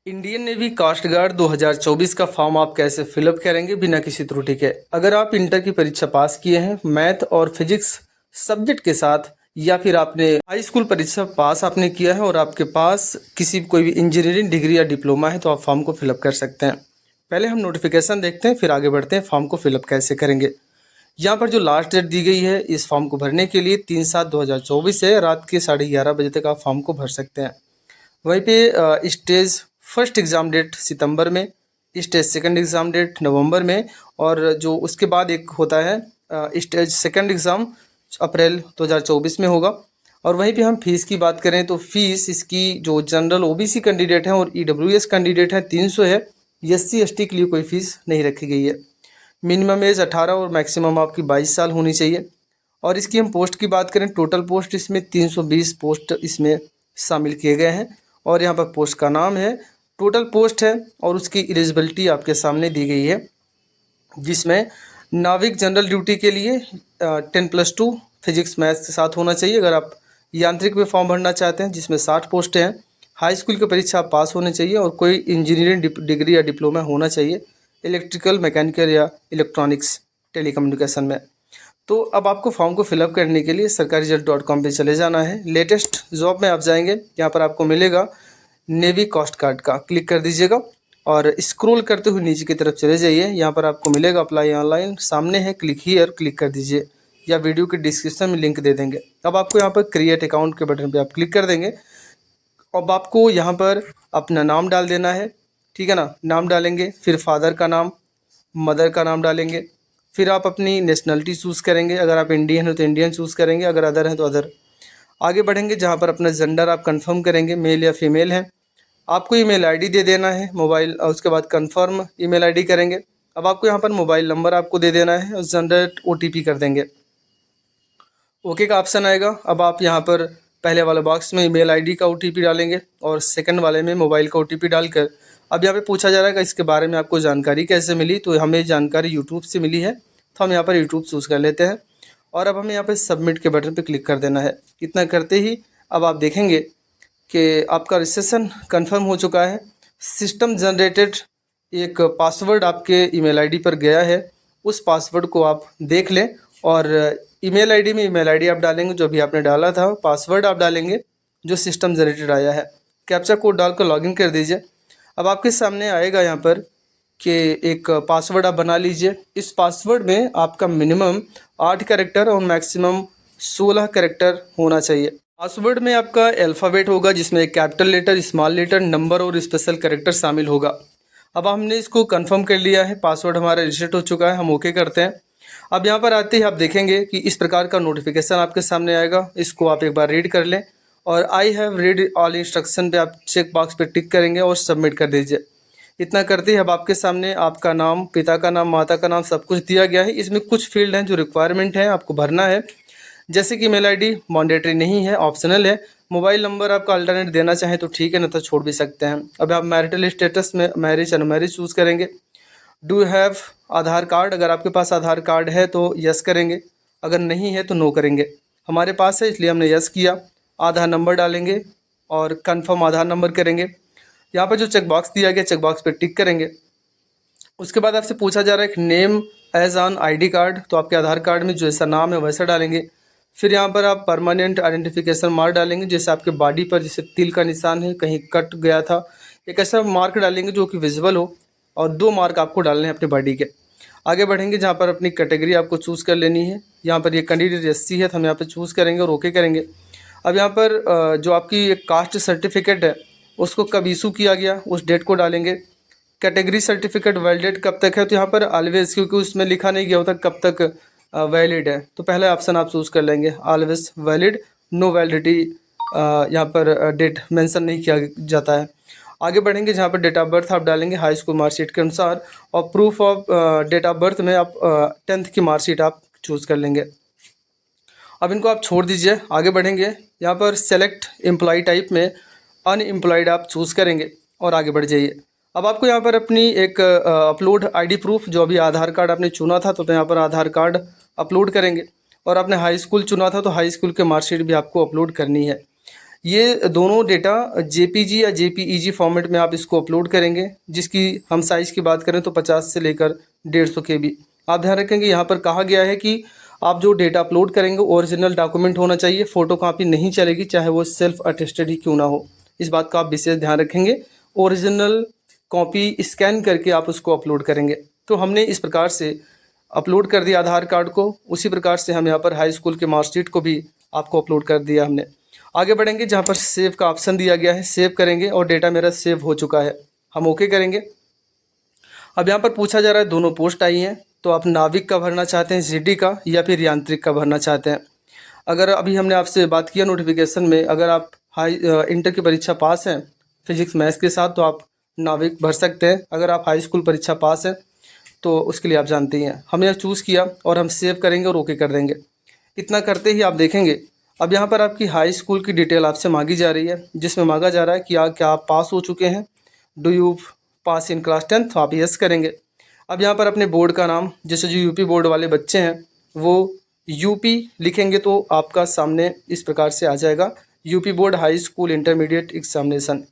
Indian navy cast guard 2024 का form आप कैसे फिलअप करेंगे बिना किसी त्रुटि के। अगर आप इंटर की परीक्षा पास किए हैं मैथ और फिजिक्स सब्जेक्ट के साथ, या फिर आपने हाई स्कूल परीक्षा पास आपने किया है और आपके पास कोई भी इंजीनियरिंग डिग्री या डिप्लोमा है, तो आप फॉर्म को फिलअप कर सकते हैं। पहले हम नोटिफिकेशन देखते हैं, फिर आगे बढ़ते हैं फॉर्म को फिलअप कैसे करेंगे। यहाँ पर जो लास्ट डेट दी गई है इस फॉर्म को भरने के लिए 3/7/2024 है, रात के 11:30 बजे तक आप फॉर्म को भर सकते हैं। वहीं पे स्टेज फर्स्ट एग्ज़ाम डेट सितंबर में, स्टेज सेकंड एग्ज़ाम डेट नवंबर में, और जो उसके बाद एक होता है स्टेज सेकंड एग्ज़ाम अप्रैल 2024 में होगा। और वहीं पे हम फीस की बात करें तो फीस इसकी जो जनरल ओबीसी कैंडिडेट हैं और ईडब्ल्यूएस कैंडिडेट हैं 300 है। एससी एसटी के लिए कोई फ़ीस नहीं रखी गई है। मिनिमम एज 18 और मैक्सिमम आपकी 22 साल होनी चाहिए। और इसकी हम पोस्ट की बात करें, टोटल पोस्ट इसमें 320 पोस्ट इसमें शामिल किए गए हैं। और यहाँ पर पोस्ट का नाम है, टोटल पोस्ट है, और उसकी एलिजिबिलिटी आपके सामने दी गई है, जिसमें नाविक जनरल ड्यूटी के लिए 10+2 फिजिक्स मैथ्स के साथ होना चाहिए। अगर आप यांत्रिक में फॉर्म भरना चाहते हैं जिसमें 60 पोस्टें हैं, हाई स्कूल की परीक्षा आप पास होने चाहिए और कोई इंजीनियरिंग डिग्री या डिप्लोमा होना चाहिए इलेक्ट्रिकल, मैकेनिकल या इलेक्ट्रॉनिक्स, टेलीकम्युनिकेशन में। तो अब आपको फॉर्म को फिलअप करने के लिए sarkarresult.com पे चले जाना है। लेटेस्ट जॉब में आप जाएंगे, यहाँ पर आपको मिलेगा नेवी कास्ट गार्ड का, क्लिक कर दीजिएगा और स्क्रॉल करते हुए नीचे की तरफ चले जाइए। यहाँ पर आपको मिलेगा अप्लाई ऑनलाइन, सामने है क्लिक हियर, क्लिक कर दीजिए, या वीडियो के डिस्क्रिप्शन में लिंक दे देंगे। अब आपको यहाँ पर क्रिएट अकाउंट के बटन पर आप क्लिक कर देंगे। अब आपको यहाँ पर अपना नाम डाल देना है, ठीक है ना। नाम डालेंगे, फिर फादर का नाम, मदर का नाम डालेंगे, फिर आप अपनी नेशनलिटी चूज़ करेंगे। अगर आप इंडियन हो तो इंडियन चूज़ करेंगे, अगर अदर हैं तो अदर। आगे बढ़ेंगे, जहाँ पर अपना जेंडर आप कंफर्म करेंगे, मेल या फीमेल है। आपको ईमेल आईडी दे देना है, मोबाइल, और उसके बाद कंफर्म ईमेल आईडी करेंगे। अब आपको यहाँ पर मोबाइल नंबर आपको दे देना है और जनरेट ओटीपी कर देंगे। ओके का ऑप्शन आएगा। अब आप यहाँ पर पहले वाले बॉक्स में ईमेल आईडी का ओटीपी डालेंगे और सेकंड वाले में मोबाइल का ओटीपी डालकर, अब यहाँ पे पूछा जा रहा है कि इसके बारे में आपको जानकारी कैसे मिली, तो हमें जानकारी यूट्यूब से मिली है, तो हम यहाँ पर यूट्यूब चूज़ कर लेते हैं। और अब हमें यहाँ पर सबमिट के बटन पर क्लिक कर देना है। इतना करते ही अब आप देखेंगे कि आपका रजिस्ट्रेशन कन्फर्म हो चुका है। सिस्टम जनरेटेड एक पासवर्ड आपके ईमेल आईडी पर गया है, उस पासवर्ड को आप देख लें और ईमेल आईडी में ईमेल आईडी आप डालेंगे जो भी आपने डाला था, पासवर्ड आप डालेंगे जो सिस्टम जनरेटेड आया है, कैप्चा कोड डालकर लॉगिन कर दीजिए। अब आपके सामने आएगा यहाँ पर कि एक पासवर्ड आप बना लीजिए। इस पासवर्ड में आपका मिनिमम 8 कैरेक्टर और मैक्सिमम 16 कैरेक्टर होना चाहिए। पासवर्ड में आपका अल्फ़ाबेट होगा जिसमें capital letter, small letter, number और स्पेशल कैरेक्टर शामिल होगा। अब हमने इसको कंफर्म कर लिया है, पासवर्ड हमारा रिसेट हो चुका है, हम ओके करते हैं। अब यहाँ पर आते ही आप देखेंगे कि इस प्रकार का नोटिफिकेशन आपके सामने आएगा। इसको आप एक बार रीड कर लें और I have read all instruction पे आप चेक बॉक्स पे टिक करेंगे और सबमिट कर दीजिए। इतना करते ही अब आपके सामने आपका नाम, पिता का नाम, माता का नाम सब कुछ दिया गया है। इसमें कुछ फील्ड हैं जो रिक्वायरमेंट है आपको भरना है, जैसे कि मेल आईडी मैंडेटरी नहीं है, ऑप्शनल है। मोबाइल नंबर आपका अल्टरनेट देना चाहें तो ठीक है, ना तो छोड़ भी सकते हैं। अब आप मैरिटल स्टेटस में मैरिज अनमैरिज चूज़ करेंगे। डू हैव आधार कार्ड, अगर आपके पास आधार कार्ड है तो यस करेंगे, अगर नहीं है तो नो करेंगे। हमारे पास है इसलिए हमने यस किया। आधार नंबर डालेंगे और कंफर्म आधार नंबर करेंगे। यहाँ पर जो चेक बॉक्स दिया गया चेक बॉक्स पे टिक करेंगे। उसके बाद आपसे पूछा जा रहा है कि name as on ID card, तो आपके आधार कार्ड में जैसा नाम है वैसा डालेंगे। फिर यहाँ पर आप परमानेंट आइडेंटिफिकेशन मार्क डालेंगे, जैसे आपके बॉडी पर जैसे तिल का निशान है, कहीं कट गया था, एक ऐसा मार्क डालेंगे जो कि विजिबल हो, और 2 मार्क आपको डालने हैं अपने बॉडी के। आगे बढ़ेंगे, जहाँ पर अपनी कैटेगरी आपको चूज़ कर लेनी है। यहाँ पर ये कैंडिडेट एससी है तो हम यहाँ पर चूज़ करेंगे और ओके करेंगे। अब यहाँ पर जो आपकी एक कास्ट सर्टिफिकेट है उसको कब इशू किया गया उस डेट को डालेंगे। कैटेगरी सर्टिफिकेट वैलिडेट कब तक है, तो यहाँ पर ऑलवेज, क्योंकि उसमें लिखा नहीं गया होता कब तक वैलिड है, तो पहला ऑप्शन आप चूज़ कर लेंगे ऑलवेज वैलिड, नो वैलिडिटी यहाँ पर डेट मेंशन नहीं किया जाता है। आगे बढ़ेंगे, जहाँ पर डेट ऑफ बर्थ आप डालेंगे हाई स्कूल मार्कशीट के अनुसार, और proof of date of birth में आप 10th की मार्कशीट आप चूज़ कर लेंगे। अब इनको आप छोड़ दीजिए। आगे बढ़ेंगे, यहाँ पर सेलेक्ट एम्प्लॉय टाइप में अनएम्प्लॉयड आप चूज़ करेंगे और आगे बढ़ जाइए। अब आपको यहाँ पर अपनी एक अपलोड आईडी प्रूफ, जो अभी आधार कार्ड आपने चुना था तो यहाँ पर आधार कार्ड अपलोड करेंगे, और आपने हाई स्कूल चुना था तो हाई स्कूल के मार्कशीट भी आपको अपलोड करनी है। ये दोनों डेटा जेपीजी या जेपीईजी फॉर्मेट में आप इसको अपलोड करेंगे, जिसकी हम साइज़ की बात करें तो 50 से लेकर 150 केबी। आप ध्यान रखेंगे यहाँ पर कहा गया है कि आप जो डेटा अपलोड करेंगे ओरिजिनल डॉक्यूमेंट होना चाहिए, फ़ोटो कॉपी नहीं चलेगी, चाहे वो सेल्फ अटेस्टेड ही क्यों ना हो। इस बात का आप विशेष ध्यान रखेंगे। ओरिजिनल कॉपी स्कैन करके आप उसको अपलोड करेंगे। तो हमने इस प्रकार से अपलोड कर दिया आधार कार्ड को, उसी प्रकार से हम यहाँ पर हाई स्कूल के मार्कशीट को भी आपको अपलोड कर दिया हमने। आगे बढ़ेंगे, जहाँ पर सेव का ऑप्शन दिया गया है, सेव करेंगे और डेटा मेरा सेव हो चुका है, हम ओके करेंगे। अब यहाँ पर पूछा जा रहा है दोनों पोस्ट आई हैं, तो आप नाविक का भरना चाहते हैं जीडी का या फिर यांत्रिक का भरना चाहते हैं। अगर अभी हमने आपसे बात किया नोटिफिकेशन में, अगर आप इंटर की परीक्षा पास हैं फिजिक्स मैथ्स के साथ तो आप नाविक भर सकते हैं। अगर आप हाई स्कूल परीक्षा पास हैं तो उसके लिए आप जानते ही हैं। हमने चूज़ किया और हम सेव करेंगे और ओके कर देंगे। इतना करते ही आप देखेंगे अब यहाँ पर आपकी हाई स्कूल की डिटेल आपसे मांगी जा रही है, जिसमें मांगा जा रहा है कि क्या आप पास हो चुके हैं, do you pass in class 10, तो आप यस करेंगे। अब यहाँ पर अपने बोर्ड का नाम, जैसे जो यूपी बोर्ड वाले बच्चे हैं वो यूपी लिखेंगे तो आपका सामने इस प्रकार से आ जाएगा, UP board high school intermediate examination.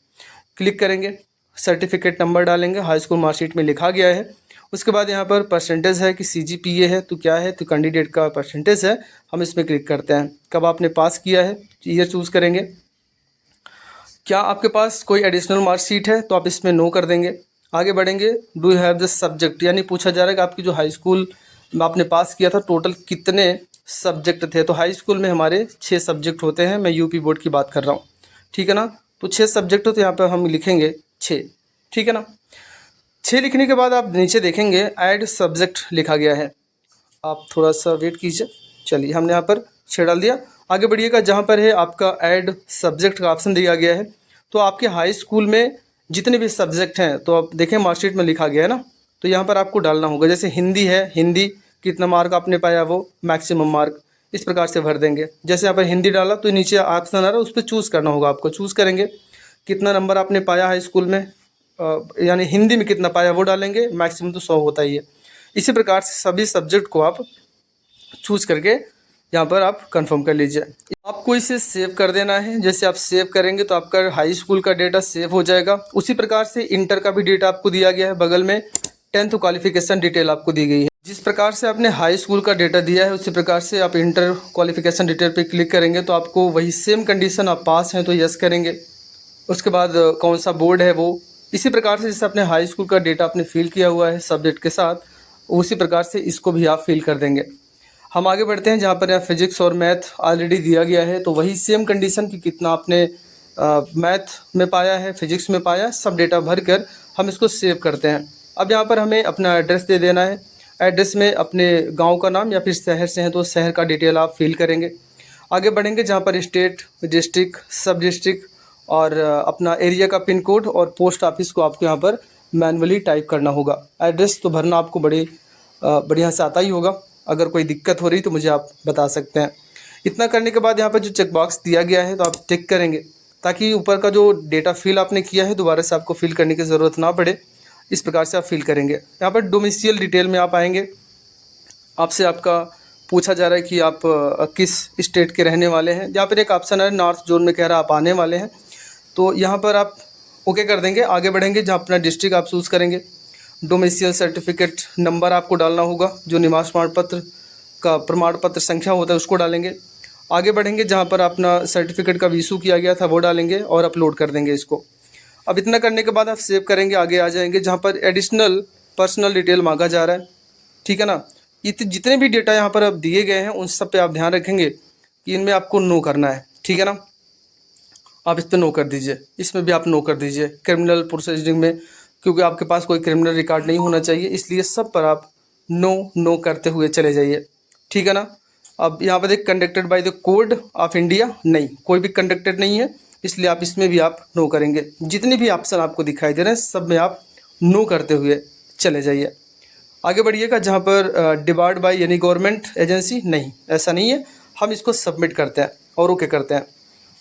Click करेंगे, सर्टिफिकेट नंबर डालेंगे, हाई स्कूल मार्कशीट में लिखा गया है। उसके बाद यहाँ पर परसेंटेज है कि सीजीपीए है तो क्या है, तो कैंडिडेट का परसेंटेज है, हम इसमें क्लिक करते हैं। कब आपने पास किया है ईयर चूज़ करेंगे। क्या आपके पास कोई एडिशनल मार्कशीट है तो आप इसमें नो कर देंगे। आगे बढ़ेंगे, do you have the subject, यानी पूछा जा रहा है कि आपकी जो हाई स्कूल में आपने पास किया था टोटल कितने सब्जेक्ट थे। तो हाई स्कूल में हमारे 6 सब्जेक्ट होते हैं, मैं यूपी बोर्ड की बात कर रहा हूँ, ठीक है ना। तो 6 सब्जेक्ट हो तो यहाँ पर हम लिखेंगे 6, ठीक है ना। 6 लिखने के बाद आप नीचे देखेंगे ऐड सब्जेक्ट लिखा गया है, आप थोड़ा सा वेट कीजिए। चलिए हमने यहाँ पर 6 डाल दिया। आगे बढ़िएगा, जहाँ पर है आपका ऐड सब्जेक्ट का ऑप्शन दिया गया है। तो आपके हाई स्कूल में जितने भी सब्जेक्ट हैं तो आप देखें मार्कशीट में लिखा गया है ना, तो यहाँ पर आपको डालना होगा। जैसे हिंदी है, हिंदी कितना मार्क आपने पाया वो मैक्सिमम मार्क, इस प्रकार से भर देंगे। जैसे यहाँ पर हिंदी डाला तो नीचे ऑप्शन आ रहा है, उस पर चूज़ करना होगा आपको। चूज़ करेंगे कितना नंबर आपने पाया हाई स्कूल में, यानी हिंदी में कितना पाया वो डालेंगे, मैक्सिमम तो 100 होता ही है। इसी प्रकार से सभी सब्जेक्ट को आप चूज़ करके यहाँ पर आप कंफर्म कर लीजिए। आपको इसे सेव कर देना है। जैसे आप सेव करेंगे तो आपका हाई स्कूल का डेटा सेव हो जाएगा। उसी प्रकार से इंटर का भी डेटा आपको दिया गया है, बगल में 10th क्वालिफिकेशन डिटेल आपको दी गई है। जिस प्रकार से आपने हाई स्कूल का डेटा दिया है उसी प्रकार से आप इंटर क्वालिफिकेशन डिटेल पे क्लिक करेंगे तो आपको वही सेम कंडीशन, आप पास हैं तो यस करेंगे। उसके बाद कौन सा बोर्ड है वो, इसी प्रकार से जैसे अपने हाई स्कूल का डेटा आपने फिल किया हुआ है सब्जेक्ट के साथ, उसी प्रकार से इसको भी आप फिल कर देंगे। हम आगे बढ़ते हैं, जहाँ पर यहाँ फिजिक्स और मैथ ऑलरेडी दिया गया है तो वही सेम कंडीशन कि कितना आपने मैथ में पाया है, फिजिक्स में पाया, सब डेटा भर कर हम इसको सेव करते हैं। अब यहाँ पर हमें अपना एड्रेस दे देना है। एड्रेस में अपने गांव का नाम या फिर शहर से हैं तो शहर का डिटेल आप फिल करेंगे। आगे बढ़ेंगे, जहाँ पर स्टेट, डिस्ट्रिक्ट, सब डिस्ट्रिक्ट और अपना एरिया का पिन कोड और पोस्ट ऑफिस को आपको यहाँ पर मैनुअली टाइप करना होगा। एड्रेस तो भरना आपको बढ़िया से आता ही होगा। अगर कोई दिक्कत हो रही तो मुझे आप बता सकते हैं। इतना करने के बाद यहाँ पर जो चेक बॉक्स दिया गया है तो आप टिक करेंगे, ताकि ऊपर का जो डेटा फिल आपने किया है दोबारा से आपको फिल करने की ज़रूरत ना पड़े। इस प्रकार से आप फिल करेंगे। यहाँ पर डोमिसाइल डिटेल में आप आएंगे, आपसे आपका पूछा जा रहा है कि आप किस स्टेट के रहने वाले हैं। यहाँ पर एक ऑप्शन है नॉर्थ जोन में, कह रहा है आप आने वाले हैं, तो यहाँ पर आप ओके कर देंगे। आगे बढ़ेंगे, जहाँ अपना डिस्ट्रिक्ट आप चूज़ करेंगे। डोमिसाइल सर्टिफिकेट नंबर आपको डालना होगा, जो निवास प्रमाण पत्र संख्या होता है उसको डालेंगे। आगे बढ़ेंगे, जहाँ पर अपना सर्टिफिकेट का इशू किया गया था वो डालेंगे और अपलोड कर देंगे इसको। अब इतना करने के बाद आप सेव करेंगे, आगे आ जाएंगे, जहाँ पर एडिशनल पर्सनल डिटेल मांगा जा रहा है, ठीक है ना। जितने भी डेटा यहाँ पर अब दिए गए हैं उन सब पे आप ध्यान रखेंगे कि इनमें आपको नो करना है, ठीक है ना। आप इस पर नो कर दीजिए, इसमें भी आप नो कर दीजिए। क्रिमिनल प्रोसीडिंग में, क्योंकि आपके पास कोई क्रिमिनल रिकॉर्ड नहीं होना चाहिए, इसलिए सब पर आप नो करते हुए चले जाइए, ठीक है ना। अब यहाँ पर देख conducted by the code of India, नहीं, कोई भी कंडक्टेड नहीं है, इसलिए आप इसमें भी आप नो करेंगे। जितने भी ऑप्शन आपको दिखाई दे रहे हैं सब में आप नो करते हुए चले जाइए। आगे बढ़िएगा, जहाँ पर डिबार्ड बाय यानी गवर्नमेंट एजेंसी, नहीं, ऐसा नहीं है, हम इसको सबमिट करते हैं और ओके करते हैं।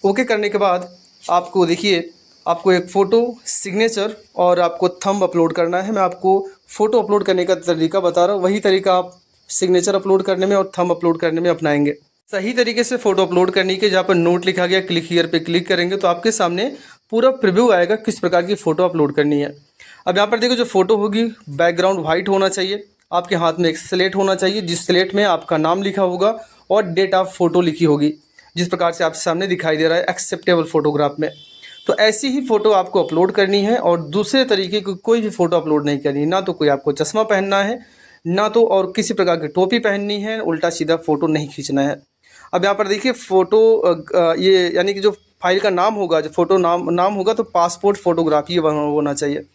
ओके करने के बाद आपको देखिए, आपको एक फ़ोटो, सिग्नेचर और आपको थंब अपलोड करना है। मैं आपको फ़ोटो अपलोड करने का तरीका बता रहा हूँ, वही तरीका आप सिग्नेचर अपलोड करने में और थंब अपलोड करने में अपनाएंगे। सही तरीके से फ़ोटो अपलोड करने के जहाँ पर नोट लिखा गया क्लिक हियर पे क्लिक करेंगे तो आपके सामने पूरा प्रीव्यू आएगा किस प्रकार की फ़ोटो अपलोड करनी है। अब यहाँ पर देखो जो फ़ोटो होगी बैकग्राउंड वाइट होना चाहिए, आपके हाथ में एक स्लेट होना चाहिए जिस स्लेट में आपका नाम लिखा होगा और डेट ऑफ फ़ोटो लिखी होगी, जिस प्रकार से आपके सामने दिखाई दे रहा है एक्सेप्टेबल फ़ोटोग्राफ में। तो ऐसी ही फ़ोटो आपको अपलोड करनी है और दूसरे तरीके की कोई भी फ़ोटो अपलोड नहीं करनी। ना तो कोई आपको चश्मा पहनना है, ना तो और किसी प्रकार की टोपी पहननी है, उल्टा सीधा फ़ोटो नहीं खींचना है। अब यहाँ पर देखिए फ़ोटो ये यानी कि जो फाइल का नाम होगा, जो फ़ोटो नाम होगा तो पासपोर्ट फ़ोटोग्राफी होना चाहिए।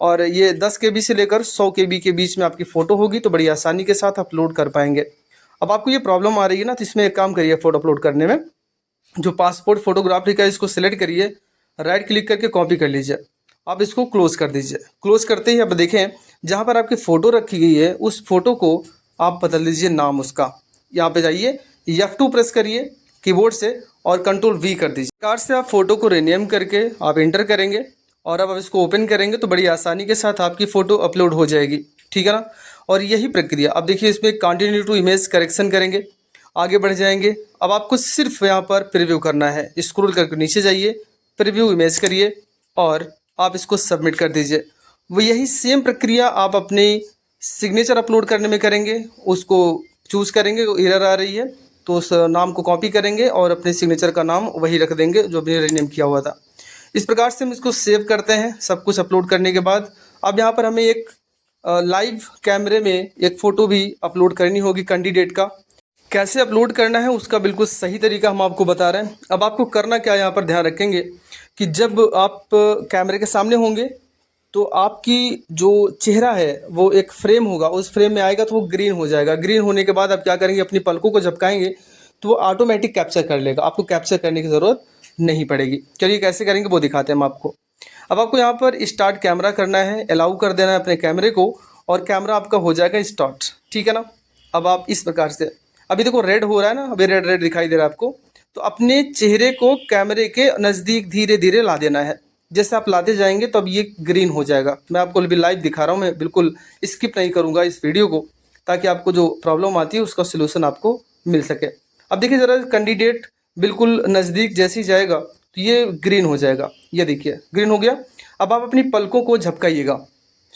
और ये 10 केबी से लेकर 100 केबी के बीच में आपकी फ़ोटो होगी तो बड़ी आसानी के साथ अपलोड कर पाएंगे। अब आपको ये प्रॉब्लम आ रही है ना, तो इसमें एक काम करिए फ़ोटो अपलोड करने में, जो पासपोर्ट फ़ोटोग्राफी का इसको सिलेक्ट करिए, राइट क्लिक करके कॉपी कर लीजिए। आप इसको क्लोज़ कर दीजिए। क्लोज़ करते ही अब देखें जहाँ पर आपकी फ़ोटो रखी गई है उस फ़ोटो को आप बदल दीजिए नाम उसका। यहाँ पे जाइए F2 प्रेस करिए कीबोर्ड से और कंट्रोल V कर दीजिए। इस प्रकार से आप फ़ोटो को रीनेम करके आप इंटर करेंगे और अब आप इसको ओपन करेंगे तो बड़ी आसानी के साथ आपकी फ़ोटो अपलोड हो जाएगी, ठीक है ना। और यही प्रक्रिया अब देखिए इसमें कंटिन्यू टू इमेज करेक्शन करेंगे, आगे बढ़ जाएंगे। अब आपको सिर्फ यहाँ पर प्रीव्यू करना है, स्क्रॉल करके नीचे जाइए, प्रीव्यू इमेज करिए और आप इसको सबमिट कर दीजिए। वो यही सेम प्रक्रिया आप अपनी सिग्नेचर अपलोड करने में करेंगे, उसको चूज़ करेंगे, एरर आ रही है तो उस नाम को कॉपी करेंगे और अपने सिग्नेचर का नाम वही रख देंगे जो भी रीनेम किया हुआ था। इस प्रकार से हम इसको सेव करते हैं सब कुछ अपलोड करने के बाद। अब यहाँ पर हमें एक लाइव कैमरे में एक फ़ोटो भी अपलोड करनी होगी कैंडिडेट का। कैसे अपलोड करना है उसका बिल्कुल सही तरीका हम आपको बता रहे हैं। अब आपको करना क्या है, यहाँ पर ध्यान रखेंगे कि जब आप कैमरे के सामने होंगे तो आपकी जो चेहरा है वो एक फ्रेम होगा, उस फ्रेम में आएगा तो वो ग्रीन हो जाएगा। ग्रीन होने के बाद आप क्या करेंगे, अपनी पलकों को झपकाएंगे तो वो ऑटोमेटिक कैप्चर कर लेगा, आपको कैप्चर करने की ज़रूरत नहीं पड़ेगी। चलिए कैसे करेंगे वो दिखाते हैं हम आपको। अब आपको यहाँ पर स्टार्ट कैमरा करना है, अलाउ कर देना है अपने कैमरे को और कैमरा आपका हो जाएगा स्टार्ट, ठीक है ना। अब आप इस प्रकार से, अभी देखो रेड हो रहा है ना, अभी रेड रेड दिखाई दे रहा है आपको, तो अपने चेहरे को कैमरे के नज़दीक धीरे धीरे ला देना है। जैसे आप लाते जाएंगे तब ये ग्रीन हो जाएगा। मैं आपको अभी लाइव दिखा रहा हूँ, मैं बिल्कुल स्किप नहीं करूँगा इस वीडियो को, ताकि आपको जो प्रॉब्लम आती है उसका सोल्यूशन आपको मिल सके। अब देखिए ज़रा कैंडिडेट बिल्कुल नज़दीक जैसे ही जाएगा तो ये ग्रीन हो जाएगा, ये देखिए ग्रीन हो गया। अब आप अपनी पलकों को झपकाइएगा,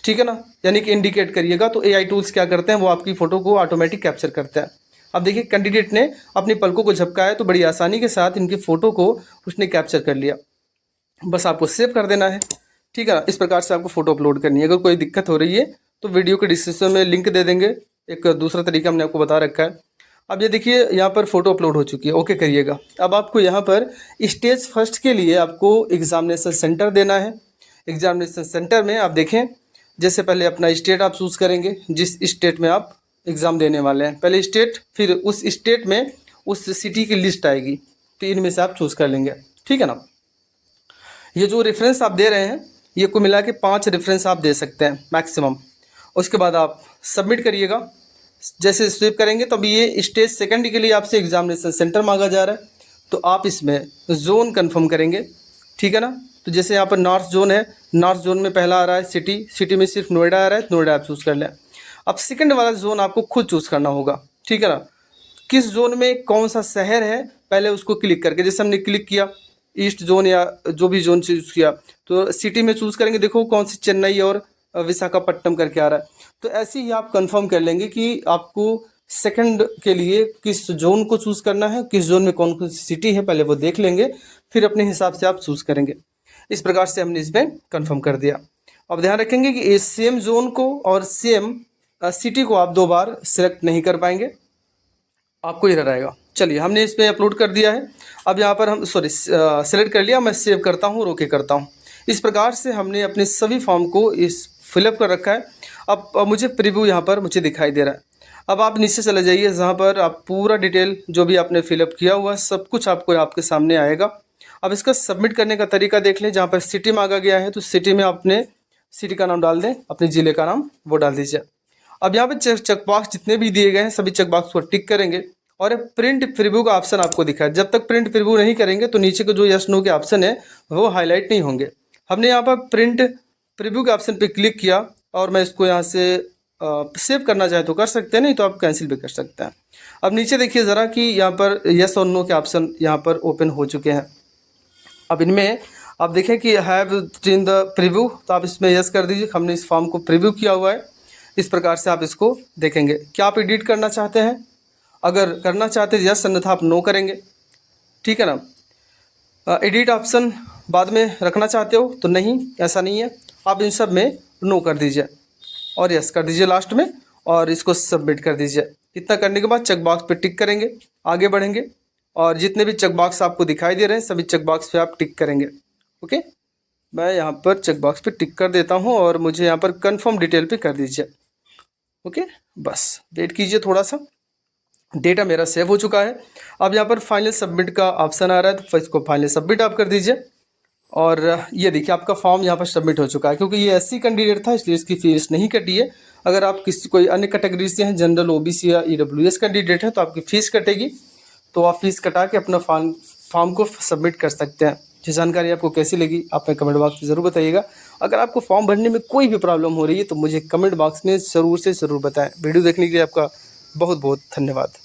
ठीक है ना, यानी कि इंडिकेट करिएगा। तो AI टूल्स क्या करते हैं, वो आपकी फ़ोटो को ऑटोमेटिक कैप्चर करते हैं। अब देखिए कैंडिडेट ने अपनी पलकों को झपकाया तो बड़ी आसानी के साथ इनकी फ़ोटो को उसने कैप्चर कर लिया। बस आपको सेव कर देना है, ठीक है ना। इस प्रकार से आपको फ़ोटो अपलोड करनी है। अगर कोई दिक्कत हो रही है तो वीडियो के डिस्क्रिप्शन में लिंक दे देंगे, एक दूसरा तरीका हमने आपको बता रखा है। अब ये देखिए यहाँ पर फ़ोटो अपलोड हो चुकी है, ओके करिएगा। अब आपको यहाँ पर स्टेज फर्स्ट के लिए आपको एग्ज़ामिनेशन सेंटर देना है। एग्ज़ामिनेशन सेंटर में आप देखें, जैसे पहले अपना स्टेट आप चूज़ करेंगे, जिस स्टेट में आप एग्ज़ाम देने वाले हैं, पहले स्टेट, फिर उस स्टेट में उस सिटी की लिस्ट आएगी, तो इनमें से आप चूज़ कर लेंगे, ठीक है ना। ये जो रेफरेंस आप दे रहे हैं ये को मिला के 5 रेफरेंस आप दे सकते हैं मैक्सिमम। उसके बाद आप सबमिट करिएगा। जैसे स्वीप करेंगे तो अभी ये स्टेज सेकंड के लिए आपसे एग्जामिनेशन सेंटर मांगा जा रहा है, तो आप इसमें जोन कंफर्म करेंगे, ठीक है ना। तो जैसे यहाँ पर नॉर्थ जोन है, नॉर्थ जोन में पहला आ रहा है सिटी, सिटी में सिर्फ नोएडा आ रहा है, नोएडा आप चूज़ कर लें। अब सेकंड वाला जोन आपको खुद चूज़ करना होगा, ठीक है ना। किस जोन में कौन सा शहर है पहले उसको क्लिक करके, जैसे हमने क्लिक किया ईस्ट जोन या जो भी जोन चूज़ किया तो सिटी में चूज़ करेंगे, देखो कौन सी चेन्नई और विशाखापट्टनम करके आ रहा है। तो ऐसे ही आप कंफर्म कर लेंगे कि आपको सेकंड के लिए किस जोन को चूज़ करना है, किस जोन में कौन कौन सी सिटी है पहले वो देख लेंगे, फिर अपने हिसाब से आप चूज़ करेंगे। इस प्रकार से हमने इसमें कंफर्म कर दिया। अब ध्यान रखेंगे कि इस सेम जोन को और सेम सिटी को आप 2 बार सिलेक्ट नहीं कर पाएंगे, आपको एरर आएगा। चलिए हमने इस पर अपलोड कर दिया है। अब यहाँ पर हम सेलेक्ट कर लिया, मैं सेव करता हूँ और ओके करता हूँ। इस प्रकार से हमने अपने सभी फॉर्म को इस फिलअप कर रखा है। अब मुझे प्रीव्यू यहाँ पर मुझे दिखाई दे रहा है। अब आप नीचे चले जाइए, जहाँ पर आप पूरा डिटेल जो भी आपने फिलअप किया हुआ है सब कुछ आपको आपके सामने आएगा। अब इसका सबमिट करने का तरीका देख लें। जहाँ पर सिटी मांगा गया है तो सिटी में अपने सिटी का नाम डाल दें, अपने ज़िले का नाम वो डाल दीजिए। अब यहाँ पे चेक बॉक्स जितने भी दिए गए हैं सभी चेक बॉक्स को टिक करेंगे और प्रिंट प्रीव्यू का ऑप्शन आपको दिखा है। जब तक प्रिंट प्रीव्यू नहीं करेंगे तो नीचे के जो यस नो के ऑप्शन है वो हाईलाइट नहीं होंगे। हमने यहाँ पर प्रिंट प्रीव्यू के ऑप्शन पे क्लिक किया और मैं इसको यहाँ से सेव करना चाहे तो कर सकते हैं, नहीं तो आप कैंसिल भी कर सकते हैं। अब नीचे देखिए ज़रा कि यहाँ पर यस और नो के ऑप्शन यहाँ पर ओपन हो चुके हैं। अब इनमें आप देखें कि हैव सीन द प्रीव्यू, तो आप इसमें यस कर दीजिए। हमने इस फॉर्म को प्रीव्यू किया हुआ है। इस प्रकार से आप इसको देखेंगे। क्या आप एडिट करना चाहते हैं? अगर करना चाहते हैं यस, अन्यथा आप नो करेंगे, ठीक है ना। एडिट ऑप्शन बाद में रखना चाहते हो तो नहीं, ऐसा नहीं है। आप इन सब में नो कर दीजिए और यस कर दीजिए लास्ट में, और इसको सबमिट कर दीजिए। इतना करने के बाद चेक बॉक्स पे टिक करेंगे, आगे बढ़ेंगे, और जितने भी चेक बॉक्स आपको दिखाई दे रहे हैं सभी चेक बॉक्स पे आप टिक करेंगे। ओके, मैं यहाँ पर चेक बॉक्स पे टिक कर देता हूँ और मुझे यहाँ पर कंफर्म डिटेल पे कर दीजिए। ओके, बस वेट कीजिए थोड़ा सा। डेटा मेरा सेव हो चुका है। अब यहाँ पर फाइनल सबमिट का ऑप्शन आ रहा है, तो इसको फाइनल सबमिट आप कर दीजिए। और ये देखिए आपका फॉर्म यहाँ पर सबमिट हो चुका है। क्योंकि ये एससी कैंडिडेट था इसलिए इसकी फीस नहीं कटी है। अगर आप किसी कोई अन्य कैटेगरी से हैं, जनरल, ओबीसी या ईडब्ल्यूएस कैंडिडेट है, तो आपकी फ़ीस कटेगी। तो आप फीस कटा के अपना फॉर्म को सबमिट कर सकते हैं। ये जानकारी आपको कैसी लगी आप हमें कमेंट बॉक्स में ज़रूर बताइएगा। अगर आपको फॉर्म भरने में कोई भी प्रॉब्लम हो रही है तो मुझे कमेंट बॉक्स में ज़रूर से ज़रूर बताएं। वीडियो देखने के लिए आपका बहुत बहुत धन्यवाद।